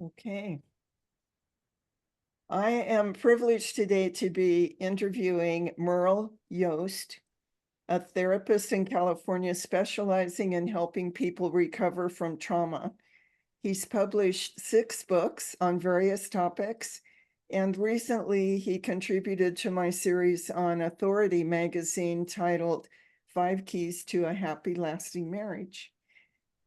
Okay. I am privileged today to be interviewing Merle Yost, a therapist in California specializing in helping people recover from trauma. He's published 6 books on various topics, and recently he contributed to my series on Authority magazine titled 5 Keys to a Happy Lasting Marriage.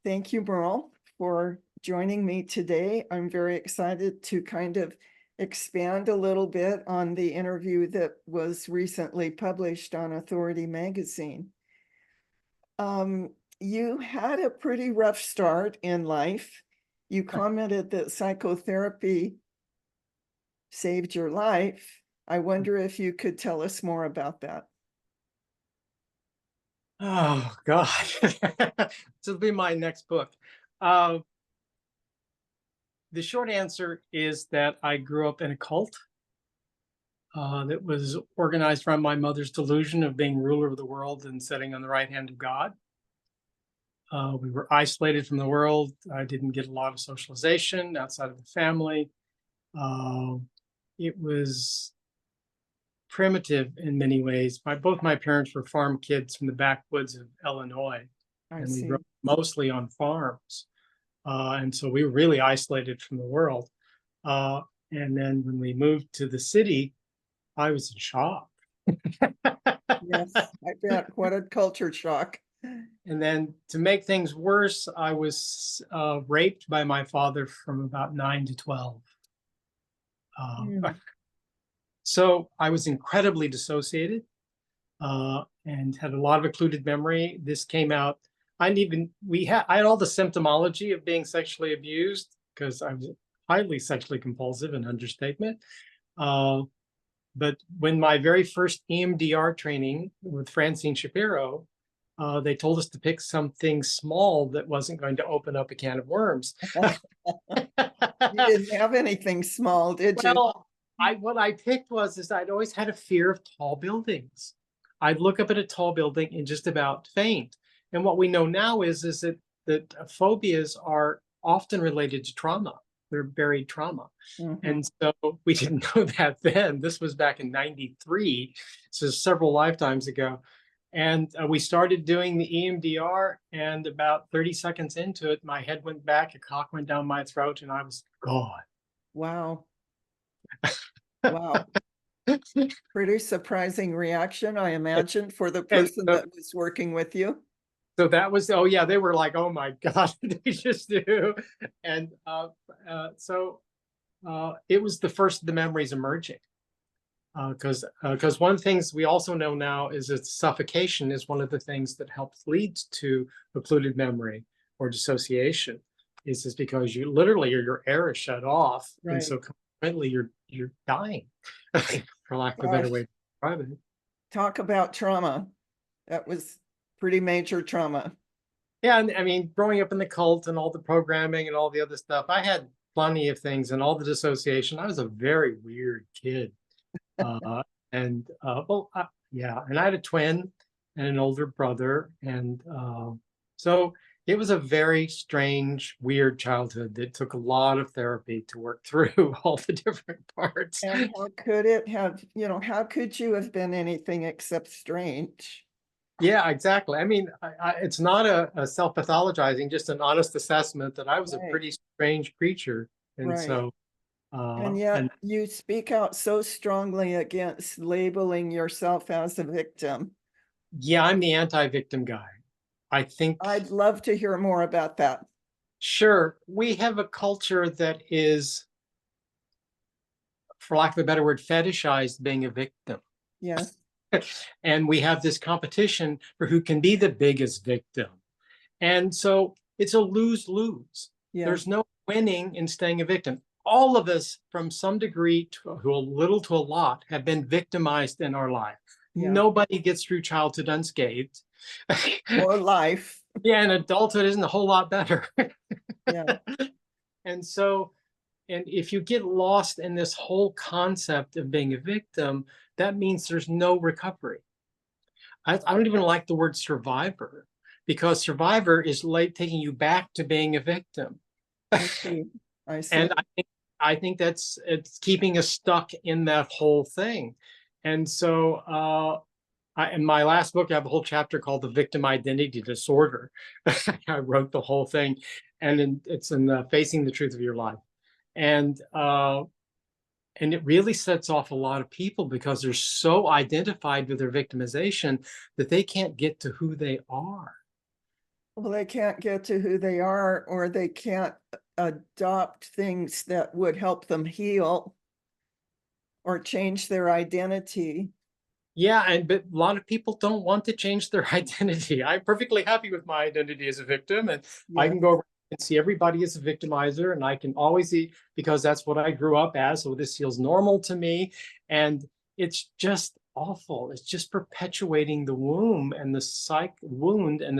Thank you, Merle, for joining me today. I'm very excited to kind of expand a little bit on the interview that was recently published on Authority magazine. You had a pretty rough start in life. You commented that psychotherapy saved your life. I wonder if you could tell us more about that. Oh God, this will be my next book. Uh, the short answer is that I grew up in a cult that was organized around my mother's delusion of being ruler of the world and sitting on the right hand of God. We were isolated from the world. I didn't get a lot of socialization outside of the family. Uh, it was primitive in many ways. Both my parents were farm kids from the backwoods of Illinois, I and we see. grew up mostly on farms. And so we were really isolated from the world. Uh, and then when we moved to the city, I was in shock. Yes, I bet. What a culture shock. And then to make things worse, I was raped by my father from about 9 to 12. Hmm. So I was incredibly dissociated and had a lot of occluded memory. This came out. I had all the symptomology of being sexually abused because I was highly sexually compulsive, an understatement. Uh, but when my very first EMDR training with Francine Shapiro, they told us to pick something small that wasn't going to open up a can of worms. You didn't have anything small, did you? Well, I what I picked was is I'd always had a fear of tall buildings. I'd look up at a tall building and just about faint. And what we know now is that phobias are often related to trauma. They're buried trauma. Mhm. And so we didn't know that then. This was back in 93, so several lifetimes ago. And we started doing the EMDR, and about 30 seconds into it, my head went back, a cock went down my throat, and I was gone. Wow. Wow. Pretty surprising reaction, I imagine, for the And person so, that was working with you. so that was, oh yeah, they were like, oh my God, what did they just do? And it was the first of the memories emerging. Because one of the things we also know now is that suffocation is one of the things that helps lead to occluded memory or dissociation. Is just because you literally your air is shut off, and Right. so consequently you're dying, for lack of a better way Gosh, to describe it. talk about trauma. That was pretty major trauma. Yeah, and I mean, growing up in the cult and all the programming and all the other stuff, I had plenty of things and all the dissociation. I was a very weird kid. Uh, yeah, and I had a twin and an older brother, and so it was a very strange, weird childhood that took a lot of therapy to work through all the different parts. And how could it have, how could you have been anything except strange? Yeah, exactly. I mean, it's not a self-pathologizing, just an honest assessment that I was a Right, pretty strange creature, and right. so And and yet you speak out so strongly against labeling yourself as a victim. yeah, I'm the anti-victim guy. I think I'd love to hear more about that. sure we have a culture that is, for lack of a better word, fetishized being a victim. Yes. And we have this competition for who can be the biggest victim. And so it's a lose lose. There's Yes. no winning in staying a victim. All of us, from some degree to a little to a lot, have been victimized in our life. Yeah. Nobody gets through childhood unscathed. Or life. Yeah, and adulthood isn't a whole lot better. Yeah. And so, and if you get lost in this whole concept of being a victim, that means there's no recovery. I don't even like the word survivor, because survivor is like taking you back to being a victim. I see. I see. And I think it's keeping us stuck in that whole thing. And so in my last book, I have a whole chapter called The Victim Identity Disorder. I wrote the whole thing, and it's in Facing the Truth of Your Life. And it really sets off a lot of people because they're so identified with their victimization that they can't get to who they are. Well, they can't get to who they are, or they can't adopt things that would help them heal or change their identity. Yeah, but a lot of people don't want to change their identity. I'm perfectly happy with my identity as a victim, and I Yeah, can go around and see everybody as a victimizer, and I can always see because that's what I grew up as. So this feels normal to me, and it's just awful. It's just perpetuating the wound and the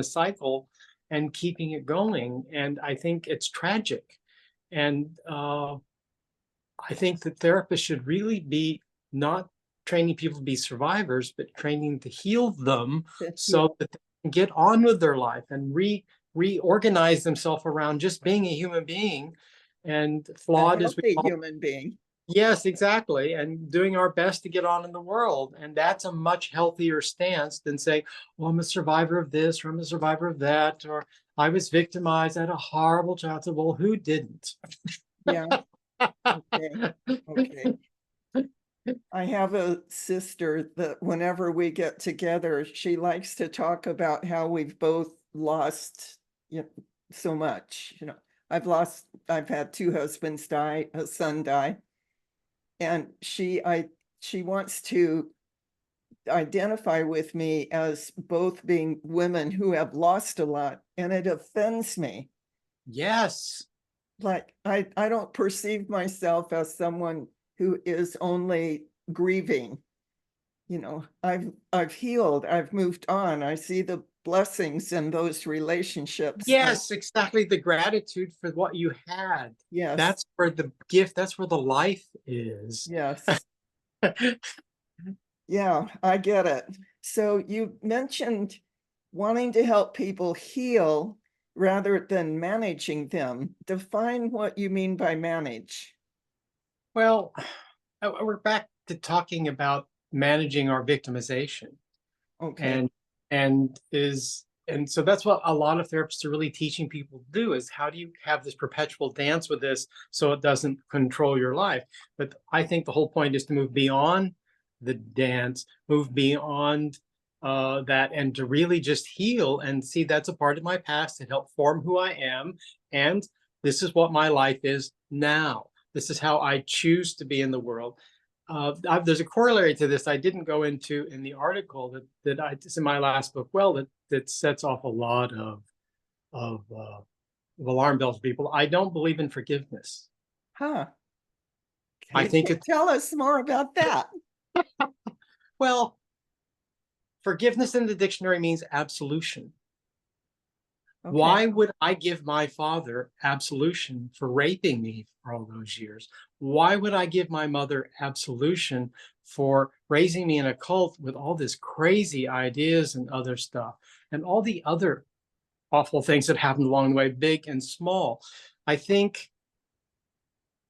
cycle, and keeping it going. And I think it's tragic. And I think that therapists should really be not training people to be survivors, but training to heal them to so heal. that they can get on with their life and reorganize themselves around just being a human being and A flawed as we healthy all. human being. Yes, exactly. And doing our best to get on in the world. And that's a much healthier stance than saying, well, I'm a survivor of this, or I'm a survivor of that, or I was victimized, I had a horrible childhood. Well, who didn't? Yeah, okay, okay. I have a sister that whenever we get together, she likes to talk about how we've both lost, so much. I've had two husbands die, a son die, and she wants to identify with me as both being women who have lost a lot, and it offends me. Yes. Like I don't perceive myself as someone who is only grieving. I've healed, I've moved on. I see the blessings in those relationships. Yes, exactly. The gratitude for what you had. Yes, That's where the gift, that's where the life is. yes. Yeah, I get it. So you mentioned wanting to help people heal rather than managing them. Define what you mean by manage. Well, we're back to talking about managing our victimization. Okay. And and so that's what a lot of therapists are really teaching people to do is how do you have this perpetual dance with this so it doesn't control your life. But I think the whole point is to move beyond the dance, move beyond that, and to really just heal and see that's a part of my past to help form who I am. And this is what my life is now. This is how I choose to be in the world. There's a corollary to this I didn't go into in the article it's in my last book. Well, that sets off a lot of alarm bells for people. I don't believe in forgiveness. Huh. I Can think you it's tell us more about that? well, forgiveness in the dictionary means absolution. Okay. Why would I give my father absolution for raping me for all those years? Why would I give my mother absolution for raising me in a cult with all this crazy ideas and other stuff and all the other awful things that happened along the way, big and small? I think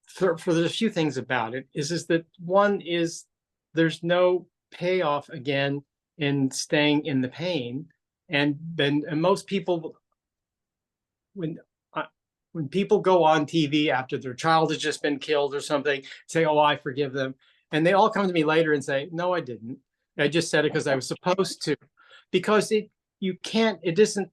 for there's a few things about it is that one is there's no payoff again in staying in the pain. And most people when uh, when people go on TV after their child has just been killed or something, say, "Oh, I forgive them," and they all come to me later and say, "No, I didn't. I just said it because I was supposed to," because you can't. It isn't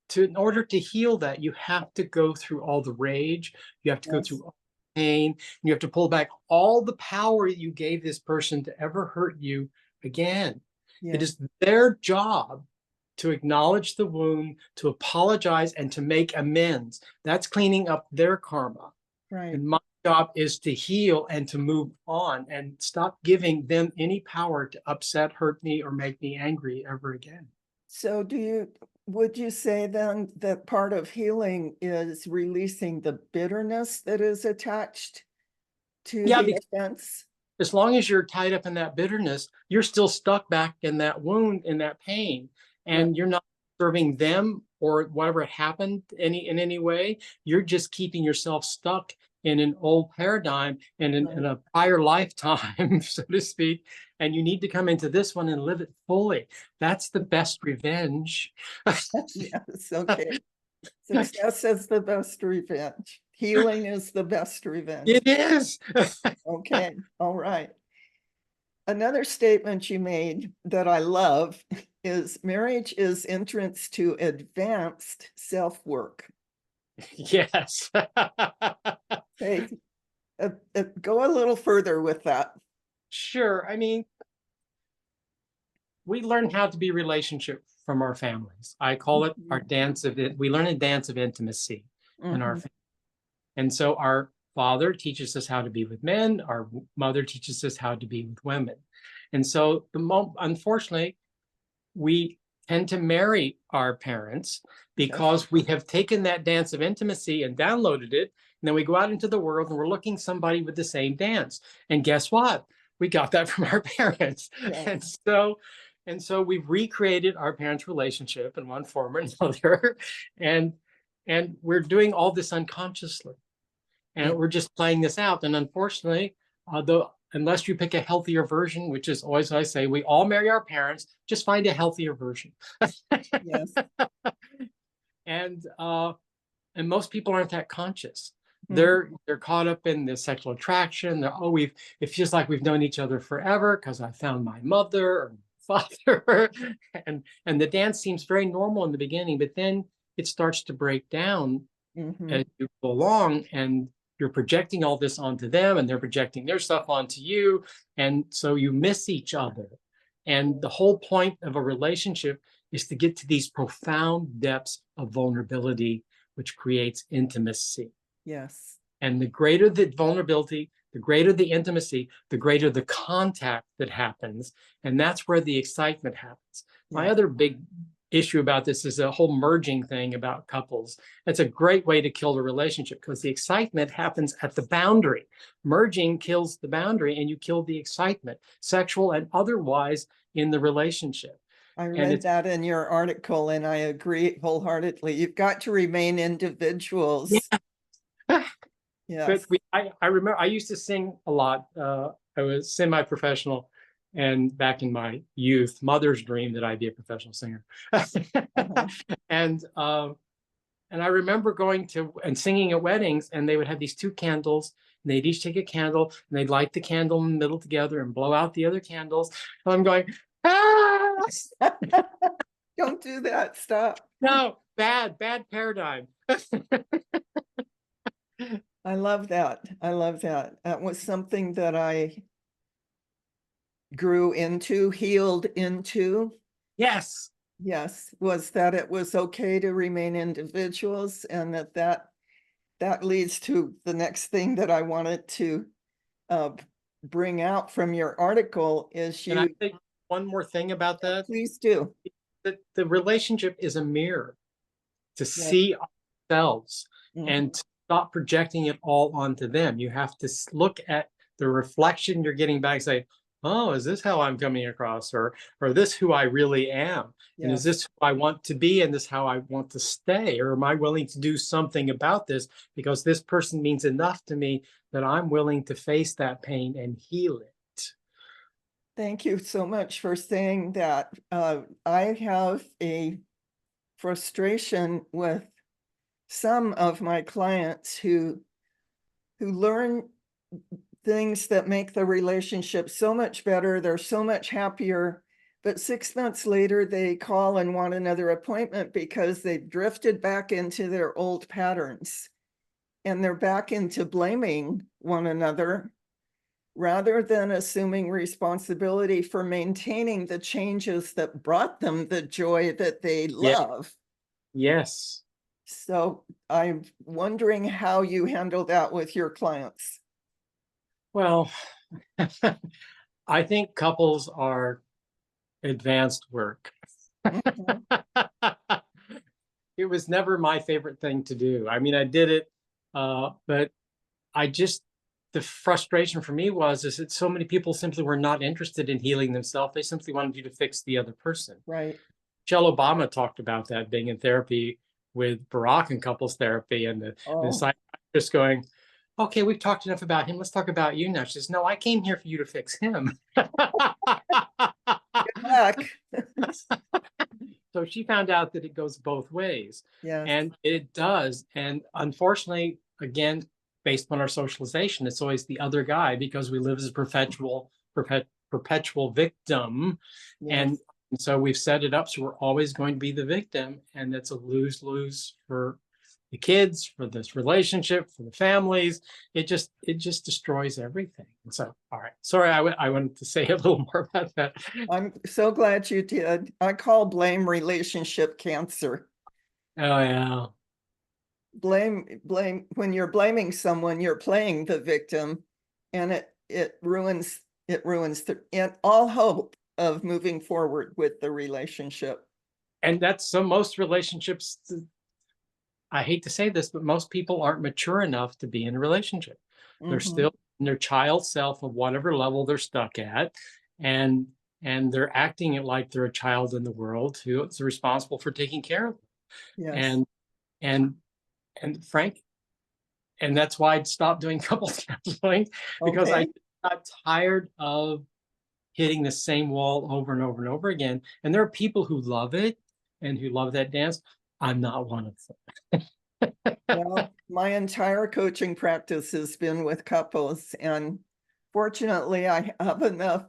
to in order to heal that you have to go through all the rage, you have to go Yes. through all the pain, and you have to pull back all the power you gave this person to ever hurt you again. It Yes. is their job to acknowledge the wound, to apologize, and to make amends. That's cleaning up their karma. Right. And my job is to heal and to move on and stop giving them any power to upset, hurt me, or make me angry ever again. So would you say then that part of healing is releasing the bitterness that is attached to Yeah, the because offense? as long as you're tied up in that bitterness, you're still stuck back in that wound, in that pain, Right. and you're not serving them or whatever happened in any way, you're just keeping yourself stuck in an old paradigm and in a prior lifetime, so to speak, and you need to come into this one and live it fully. That's the best revenge. Yes, okay. Success is the best revenge. Healing is the best revenge. It is. Okay, all right. Another statement you made that I love is marriage is entrance to advanced self-work. Yes. Hey, go a little further with that. Sure. I mean, we learn how to be relationship from our families. I call it our dance of it. We learn a dance of intimacy in our family. And so our father teaches us how to be with men. Our mother teaches us how to be with women. And so unfortunately, we tend to marry our parents because we have taken that dance of intimacy and downloaded it. And then we go out into the world and we're looking somebody with the same dance. And guess what? We got that from our parents. Yeah. And so we've recreated our parents' relationship in one form or another. And we're doing all this unconsciously. And we're just playing this out. And unfortunately, unless you pick a healthier version, which is always what I say, we all marry our parents, just find a healthier version. Yes. And most people aren't that conscious. They're caught up in the sexual attraction. It feels like we've known each other forever because I found my mother or father. and the dance seems very normal in the beginning, but then it starts to break down as you go along, and you're projecting all this onto them and they're projecting their stuff onto you. And so you miss each other. And the whole point of a relationship is to get to these profound depths of vulnerability, which creates intimacy. Yes. And the greater the vulnerability, the greater the intimacy, the greater the contact that happens. And that's where the excitement happens. My other big issue about this is a whole merging thing about couples. It's a great way to kill the relationship because the excitement happens at the boundary. Merging kills the boundary and you kill the excitement, sexual and otherwise, in the relationship. I read that in your article and I agree wholeheartedly. You've got to remain individuals. Yeah. Yes. But I remember I used to sing a lot. I was semi-professional. And back in my youth, mother's dream that I'd be a professional singer. And I remember going to and singing at weddings, and they would have these two candles, and they'd each take a candle, and they'd light the candle in the middle together and blow out the other candles. And I'm going, ah! Don't do that. Stop. No, bad paradigm. I love that. I love that. That was something that I grew into, healed into. Yes. Yes, was that it was okay to remain individuals, and that leads to the next thing that I wanted to bring out from your article is Can I say one more thing about that? Please do. The relationship is a mirror to see ourselves and to stop projecting it all onto them. You have to look at the reflection you're getting back and say, oh, is this how I'm coming across? Or this who I really am? And is this who I want to be? And this how I want to stay? Or am I willing to do something about this because this person means enough to me that I'm willing to face that pain and heal it? Thank you so much for saying that. I have a frustration with some of my clients who learn things that make the relationship so much better. They're so much happier. But 6 months later, they call and want another appointment because they've drifted back into their old patterns. And they're back into blaming one another rather than assuming responsibility for maintaining the changes that brought them the joy that they love. Yes. So I'm wondering how you handle that with your clients. Well, I think couples are advanced work. It was never my favorite thing to do. I mean, I did it, but the frustration for me is that so many people simply were not interested in healing themselves. They simply wanted you to fix the other person. Right. Michelle Obama talked about that, being in therapy with Barack in couples therapy, and the Oh, psychiatrist going, okay, we've talked enough about him. Let's talk about you now. She says, no, I came here for you to fix him. good luck. So she found out that it goes both ways. Yes. And it does. And unfortunately, again, based on our socialization, it's always the other guy because we live as a perpetual victim. Yes. And so we've set it up so we're always going to be the victim. And it's a lose-lose for the kids, for this relationship, for the families. It just destroys everything. And so, all right. Sorry, I wanted to say a little more about that. I'm so glad you did. I call blame relationship cancer. Oh yeah. Blame, when you're blaming someone, you're playing the victim, and it ruins and all hope of moving forward with the relationship. And that's so most relationships, I hate to say this, but most people aren't mature enough to be in a relationship. They're Mhm. still in their child self of whatever level they're stuck at. And they're acting it like they're a child in the world who is responsible for taking care of them. Yes. And and Frank, and that's why I stopped doing couples counseling, because I Okay. got tired of hitting the same wall over and over and over again. And there are people who love it and who love that dance. I'm not one of them. Well, my entire coaching practice has been with couples, and fortunately, I have enough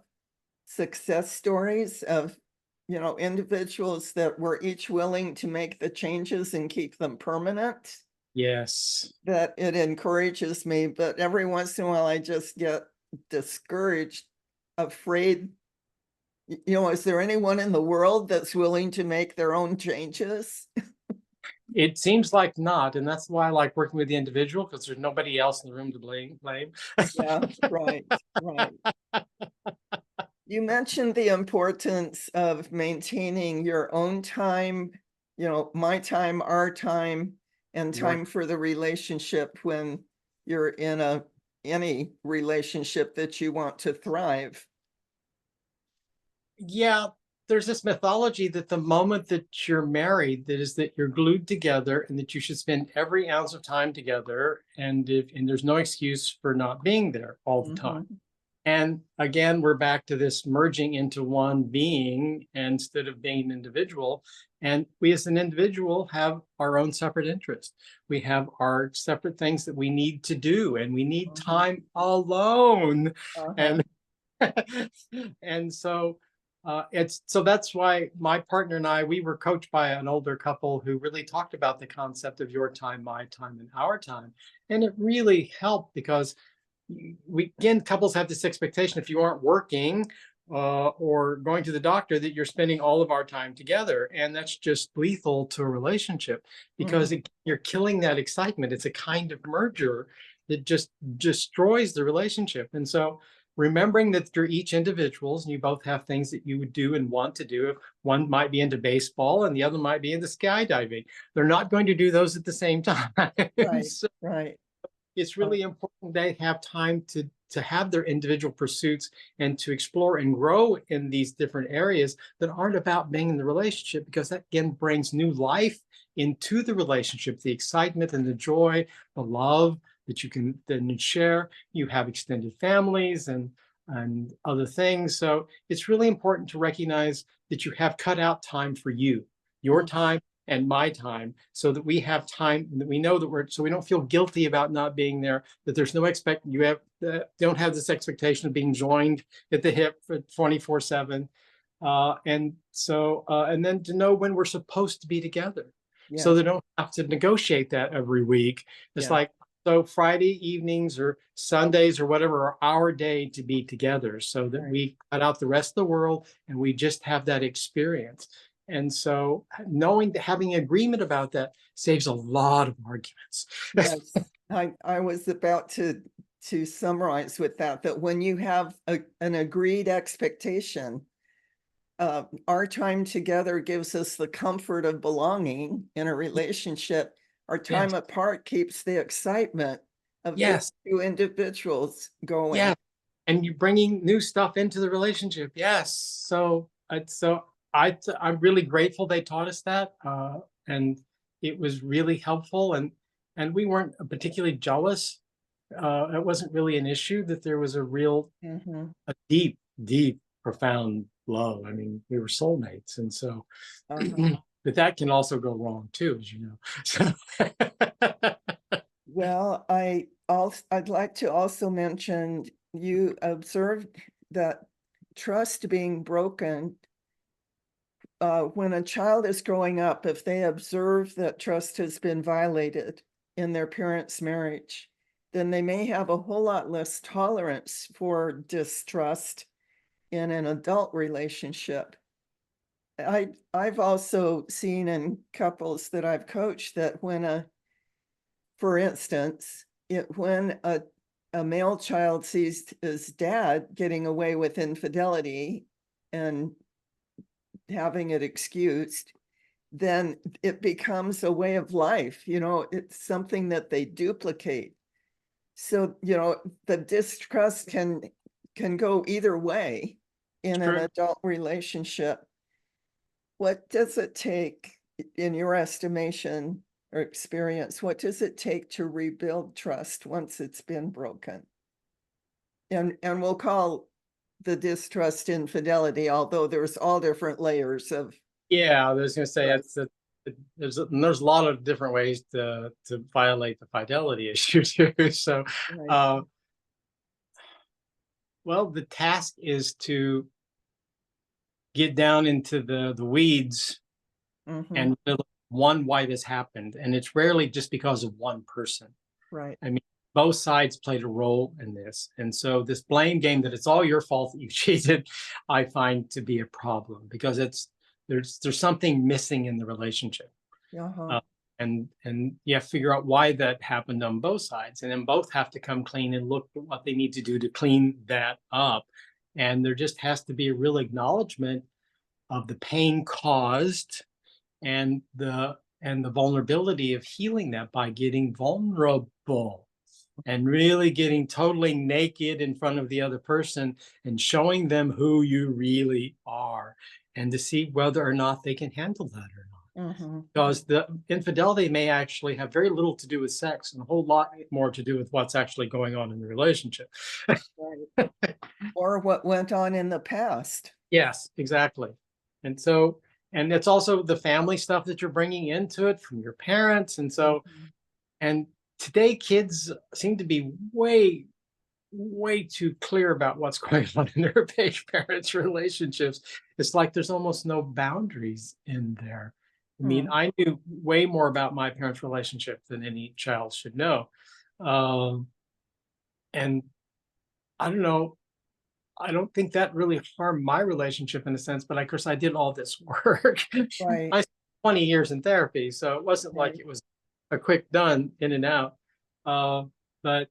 success stories of, individuals that were each willing to make the changes and keep them permanent, Yes. that it encourages me. But every once in a while, I just get discouraged, afraid. Is there anyone in the world that's willing to make their own changes? It seems like not, and that's why I like working with the individual, because there's nobody else in the room to blame. Yeah, right, right. You mentioned the importance of maintaining your own time, my time, our time, and Your time for the relationship when you're in any relationship that you want to thrive. Yeah, there's this mythology that the moment that you're married, that is that you're glued together and that you should spend every ounce of time together, and there's no excuse for not being there all the time. Mhm. And again, we're back to this merging into one being instead of being an individual. And we as an individual have our own separate interests. We have our separate things that we need to do, and we need Mhm. time alone. Uh-huh. And and so that's why my partner and I, we were coached by an older couple who really talked about the concept of your time, my time, and our time. And it really helped because we, again, couples have this expectation if you aren't working or going to the doctor that you're spending all of our time together, and that's just lethal to a relationship because Mhm. you're killing that excitement. It's a kind of merger that just destroys the relationship. And so remembering that you're each individuals and you both have things that you would do and want to do. One might be into baseball and the other might be into skydiving. They're not going to do those at the same time. Right, So right. it's Uh, really important they have time to have their individual pursuits and to explore and grow in these different areas that aren't about being in the relationship, because that again brings new life into the relationship, the excitement and the joy, the love that you can then share. You have extended families and other things. So it's really important to recognize that you have cut out time for you, your mm, time and my time, so that we have time, that we know that so we don't feel guilty about not being there, that there's no don't have this expectation of being joined at the hip for 24/7. And then to know when we're supposed to be together, so Yes, they don't have to negotiate that every week. It's yes, like, so Friday evenings or Sundays or whatever are our day to be together, so that right. we cut out the rest of the world and we just have that experience. And so knowing that, having agreement about that saves a lot of arguments. Yes, I was about to summarize with that when you have an agreed expectation, our time together gives us the comfort of belonging in a relationship. Our Yes, time apart keeps the excitement of the yes, two individuals going. yes. And you're bringing new stuff into the relationship. Yes. So I'm really grateful they taught us that, and it was really helpful. And we weren't particularly jealous. It wasn't really an issue that there was a real, Mhm. a deep, deep, profound love. I mean, we were soulmates, and so, Uh-huh. but that can also go wrong too, as you know. So, Well, I'd like to also mention you observed that trust being broken when a child is growing up, if they observe that trust has been violated in their parents' marriage, then they may have a whole lot less tolerance for distrust in an adult relationship. I've also seen in couples that I've coached that for instance, when a male child sees his dad getting away with infidelity and having it excused, then it becomes a way of life. It's something that they duplicate. So, the distrust can go either way in an true. adult relationship. What does it take, in your estimation or experience, what does it take to rebuild trust once it's been broken? And we'll call the distrust infidelity, although there's all different layers of Yeah, I was going to say trust. there's a lot of different ways to violate the fidelity issue too. So, Right. uh, well, the task is to get down into the weeds Mm-hmm. and really, one, why this happened, and it's rarely just because of one person. Right. I mean, both sides played a role in this, and so this blame game that it's all your fault that you cheated, I find to be a problem because there's something missing in the relationship. Uh-huh. uh, and you have to figure out why that happened on both sides, and then both have to come clean and look at what they need to do to clean that up. And there just has to be a real acknowledgement of the pain caused, and the vulnerability of healing that by getting vulnerable and really getting totally naked in front of the other person and showing them who you really are, and to see whether or not they can handle that or not, Mm-hmm. because the infidelity may actually have very little to do with sex and a whole lot more to do with what's actually going on in the relationship. Right. Or what went on in the past. Yes, exactly. And so, and it's also the family stuff that you're bringing into it from your parents. And so, Mhm. and today kids seem to be way, way too clear about what's going on in their parents' relationships. It's like there's almost no boundaries in there. I mean, Hmm. I knew way more about my parents' relationship than any child should know. Um, and I don't know, I don't think that really harmed my relationship in a sense, but of course I did all this work. Right. I spent 20 years in therapy, so it wasn't like Right. it was a quick done in and out. But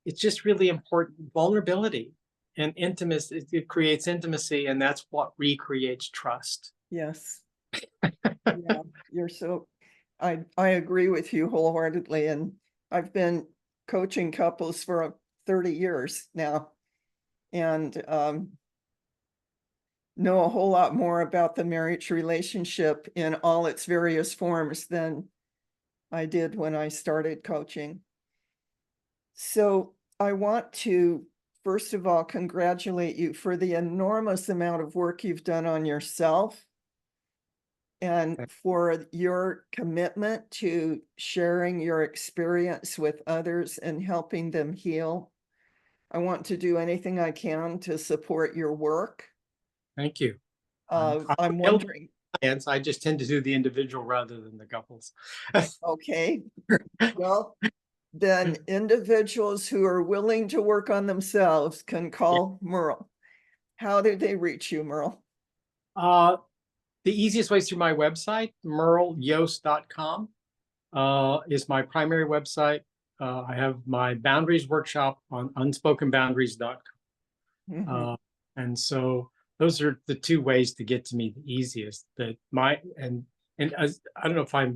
it's just really important. Vulnerability and intimacy, it creates intimacy, and that's what recreates trust. Yes. Yeah. I agree with you wholeheartedly. And I've been coaching couples for 30 years now, and know a whole lot more about the marriage relationship in all its various forms than I did when I started coaching. So I want to, first of all, congratulate you for the enormous amount of work you've done on yourself and for your commitment to sharing your experience with others and helping them heal. I want to do anything I can to support your work. Thank you. I'm I'm available wondering, for clients. I just tend to do the individual rather than the couples. okay, well, then individuals who are willing to work on themselves can Yeah. call Merle. How do they reach you, Merle? Uh, the easiest way is through my website, merleyost.com. Is my primary website. I have my boundaries workshop on unspokenboundaries.com. Mhm. Uh, and so those are the two ways to get to me the easiest. That my and as I don't know if I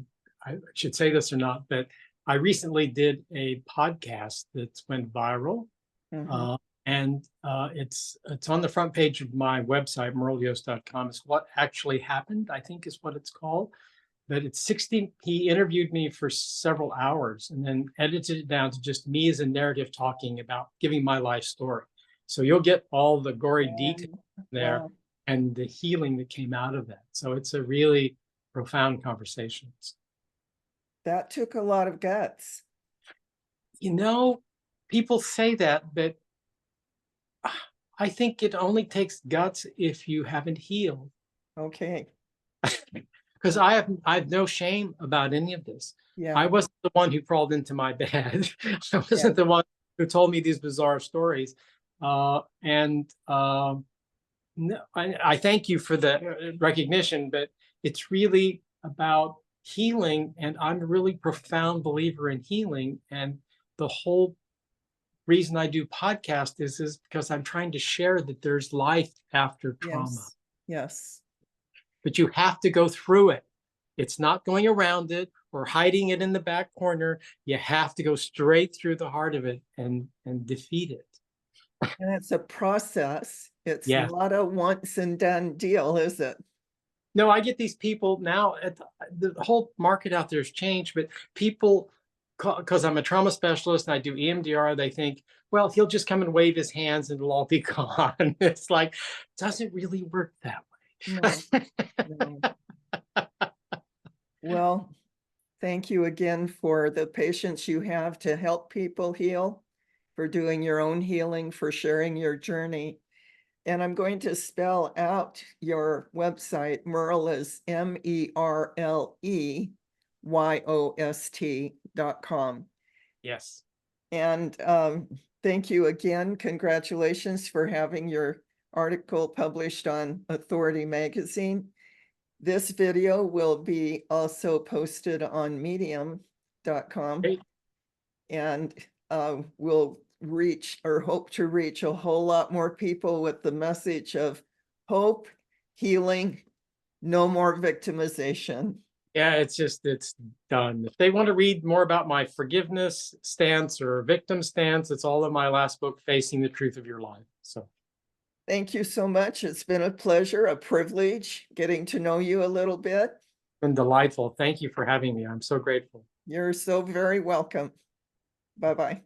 should say this or not, but I recently did a podcast that went viral. Mhm. Uh, And it's on the front page of my website, merleyost.com. It's what actually happened, I think is what it's called. But it's 60, he interviewed me for several hours and then edited it down to just me as a narrative talking about giving my life story. So you'll get all the gory details there Wow, and the healing that came out of that. So it's a really profound conversation. that took a lot of guts. You know, people say that, but I think it only takes guts if you haven't healed. Okay, Because I have no shame about any of this. yeah, I wasn't the one who crawled into my bed. I yeah, wasn't the one who told me these bizarre stories. And no, I thank you for the recognition, but it's really about healing. And I'm a really profound believer in healing. And the whole reason I do podcast is because I'm trying to share that there's life after trauma, yes, yes. but you have to go through it. It's not going around it or hiding it in the back corner. You have to go straight through the heart of it and defeat it. And it's a process. It's Yeah. not a once and done deal, is it? No, I get these people now. The whole market out there has changed, but people, because I'm a trauma specialist and I do EMDR, they think, well, he'll just come and wave his hands and it'll all be gone. It's like, doesn't really work that No, way. no. Well, thank you again for the patience you have to help people heal, for doing your own healing, for sharing your journey. And I'm going to spell out your website. Merle is MERLEYOST.com. Yes. And thank you again. Congratulations for having your article published on Authority Magazine. This video will be also posted on medium.com, Great. and we'll reach or hope to reach a whole lot more people with the message of hope, healing, no more victimization. Yeah, it's done. If they want to read more about my forgiveness stance or victim stance, it's all in my last book, Facing the Truth of Your Life. So Thank you so much. It's been a pleasure, a privilege getting to know you a little bit. it's been delightful. Thank you for having me. I'm so grateful. You're so very welcome. Bye-bye.